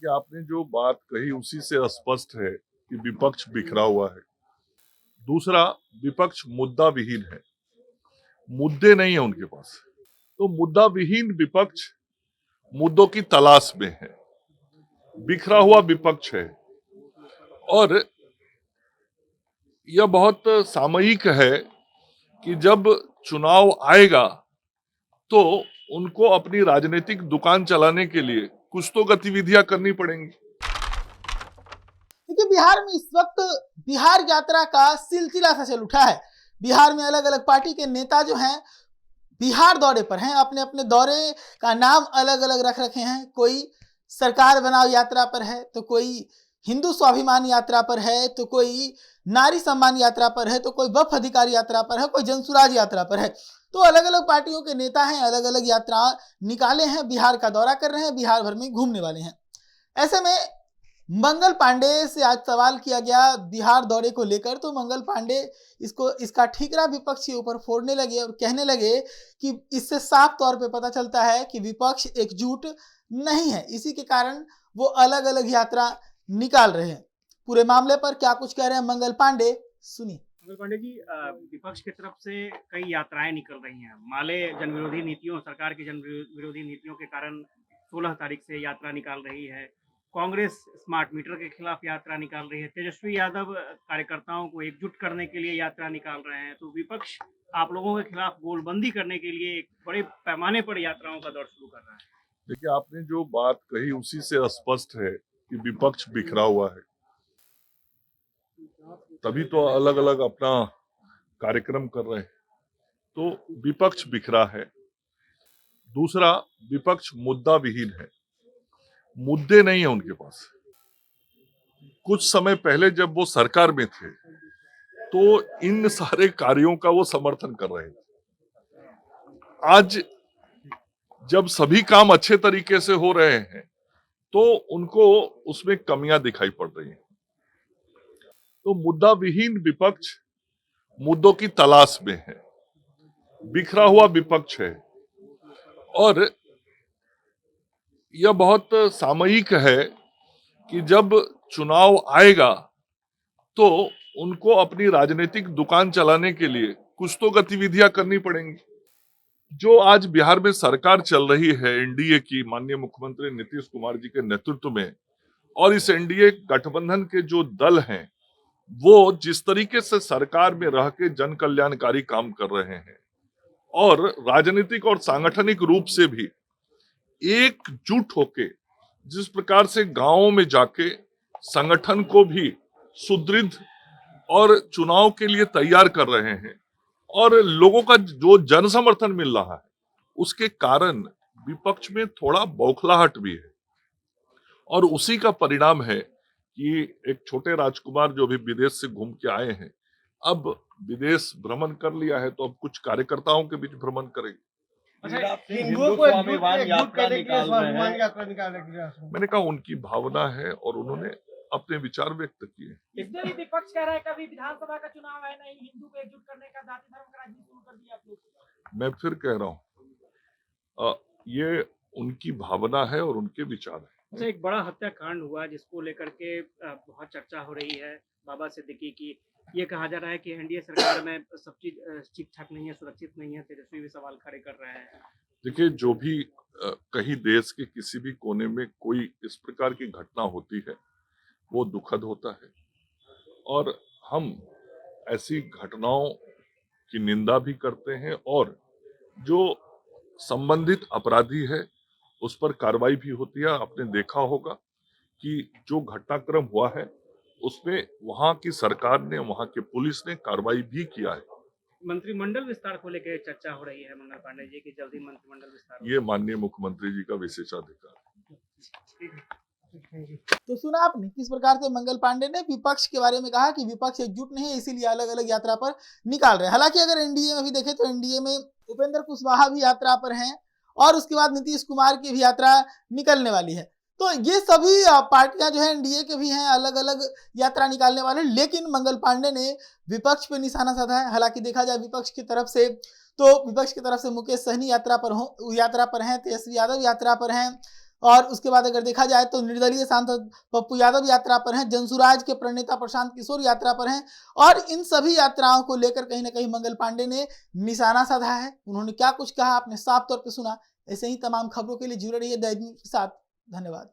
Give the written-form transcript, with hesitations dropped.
देखिए, आपने जो बात कही उसी से स्पष्ट है कि विपक्ष बिखरा हुआ है। दूसरा, विपक्ष मुद्दा विहीन है, मुद्दे नहीं है उनके पास। तो मुद्दा विहीन विपक्ष मुद्दों की तलाश में है, बिखरा हुआ विपक्ष है। और यह बहुत सामयिक है कि जब चुनाव आएगा तो उनको अपनी राजनीतिक दुकान चलाने के लिए कुछ तो गतिविधियां करनी पड़ेंगी। देखिए, बिहार में इस वक्त बिहार यात्रा का सिलसिला सा चल उठा है। बिहार में अलग अलग पार्टी के नेता जो हैं बिहार दौरे पर हैं। अपने अपने दौरे का नाम अलग अलग रख रखे हैं। कोई सरकार बनाओ यात्रा पर है, तो कोई हिंदू स्वाभिमान यात्रा पर है, तो कोई नारी सम्मान यात्रा पर है, तो कोई वक्फ अधिकार यात्रा पर है, कोई जनसुराज यात्रा पर है। तो अलग अलग पार्टियों के नेता हैं, अलग अलग यात्रा निकाले हैं, बिहार का दौरा कर रहे हैं, बिहार भर में घूमने वाले हैं। ऐसे में मंगल पांडे से आज सवाल किया गया बिहार दौरे को लेकर, तो मंगल पांडे इसका ठीकरा विपक्ष के ऊपर फोड़ने लगे और कहने लगे कि इससे साफ तौर पे पता चलता है कि विपक्ष एकजुट नहीं है। इसी के कारण वो अलग अलग यात्रा निकाल रहे हैं। पूरे मामले पर क्या कुछ कह रहे हैं मंगल पांडे, सुनिए। मंगल पांडे जी, विपक्ष की तरफ से कई यात्राएं निकल रही हैं। माले जनविरोधी नीतियों, सरकार की जनविरोधी नीतियों के कारण 16 तारीख से यात्रा निकाल रही है। कांग्रेस स्मार्ट मीटर के खिलाफ यात्रा निकाल रही है। तेजस्वी यादव कार्यकर्ताओं को एकजुट करने के लिए यात्रा निकाल रहे हैं। तो विपक्ष आप लोगों के खिलाफ गोलबंदी करने के लिए एक बड़े पैमाने पर यात्राओं का दौर शुरू कर रहा है। देखिए, आपने जो बात कही उसी से स्पष्ट है कि विपक्ष बिखरा हुआ है। तभी तो अलग अलग अपना कार्यक्रम कर रहे हैं। तो विपक्ष बिखरा है। दूसरा, विपक्ष मुद्दा विहीन है, मुद्दे नहीं है उनके पास। कुछ समय पहले जब वो सरकार में थे तो इन सारे कार्यों का वो समर्थन कर रहे थे। आज जब सभी काम अच्छे तरीके से हो रहे हैं तो उनको उसमें कमियां दिखाई पड़ रही हैं। तो मुद्दा विहीन विपक्ष मुद्दों की तलाश में है, बिखरा हुआ विपक्ष है। और यह बहुत सामयिक है कि जब चुनाव आएगा तो उनको अपनी राजनीतिक दुकान चलाने के लिए कुछ तो गतिविधियां करनी पड़ेंगी। जो आज बिहार में सरकार चल रही है एनडीए की, माननीय मुख्यमंत्री नीतीश कुमार जी के नेतृत्व में, और इस एनडीए गठबंधन के जो दल हैं वो जिस तरीके से सरकार में रह के जन कल्याणकारी काम कर रहे हैं और राजनीतिक और सांगठनिक रूप से भी एकजुट होके जिस प्रकार से गांवों में जाके संगठन को भी सुदृढ़ और चुनाव के लिए तैयार कर रहे हैं और लोगों का जो जन समर्थन मिल रहा है उसके कारण विपक्ष में थोड़ा बौखलाहट भी है। और उसी का परिणाम है कि एक छोटे राजकुमार जो भी विदेश से घूम के आए हैं, अब विदेश भ्रमण कर लिया है तो अब कुछ कार्यकर्ताओं के बीच भ्रमण करेंगे। हिंदू स्वाभिमान यात्रा निकाल रहे हैं। मैंने कहा उनकी भावना है और उन्होंने अपने विचार व्यक्त किए। इसमें भी विपक्ष कह रहा है कभी विधानसभा का चुनाव है नहीं, हिंदू को एकजुट करने का जाति धर्म का राजनीति शुरू कर दिया आप लोग। मैं फिर कह रहा हूँ, ये उनकी भावना है और उनके विचार है। अच्छा, एक बड़ा हत्याकांड हुआ जिसको लेकर के बहुत चर्चा हो रही है बाबा सिद्दीकी की। ये कहा जा रहा है कि एनडीए सरकार में सब चीज ठीक ठाक नहीं है, सुरक्षित नहीं है। तेजस्वी भी सवाल खड़े कर रहे हैं। देखिए, जो भी कहीं देश के किसी भी कोने में कोई इस प्रकार की घटना होती है वो दुखद होता है और हम ऐसी घटनाओं की निंदा भी करते हैं और जो संबंधित अपराधी है उस पर कार्रवाई भी होती है। आपने देखा होगा कि जो घटनाक्रम हुआ है उसमें वहां की सरकार ने, वहां के पुलिस ने कार्रवाई भी किया है। मंत्रिमंडल विस्तार को लेकर चर्चा हो रही है मंगल पांडे जी की, जल्दी मंत्रिमंडल विस्तार। ये माननीय मुख्यमंत्री जी का विशेषाधिकार है। तो सुना आपने किस प्रकार से मंगल पांडे ने विपक्ष के बारे में कहा कि विपक्ष एकजुट नहीं है, इसीलिए अलग अलग यात्रा पर निकाल रहे हैं। हालांकि अगर एनडीए में भी देखें तो एनडीए में उपेंद्र कुशवाहा भी यात्रा पर हैं और उसके बाद नीतीश कुमार की भी यात्रा निकलने वाली है। तो ये सभी पार्टियां जो है एनडीए के भी हैं, अलग अलग यात्रा निकालने वाले। लेकिन मंगल पांडे ने विपक्ष पे निशाना साधा है। हालांकि देखा जाए विपक्ष की तरफ से मुकेश सहनी यात्रा पर हैं, तेजस्वी यादव यात्रा पर हैं, और उसके बाद अगर देखा जाए तो निर्दलीय सांसद पप्पू यादव यात्रा पर हैं, जनसुराज के प्रणेता प्रशांत किशोर यात्रा पर हैं और इन सभी यात्राओं को लेकर कहीं ना कहीं मंगल पांडे ने निशाना साधा है। उन्होंने क्या कुछ कहा आपने साफ तौर पर सुना। ऐसे ही तमाम खबरों के लिए जुड़े रहिए दैनिक के साथ। धन्यवाद।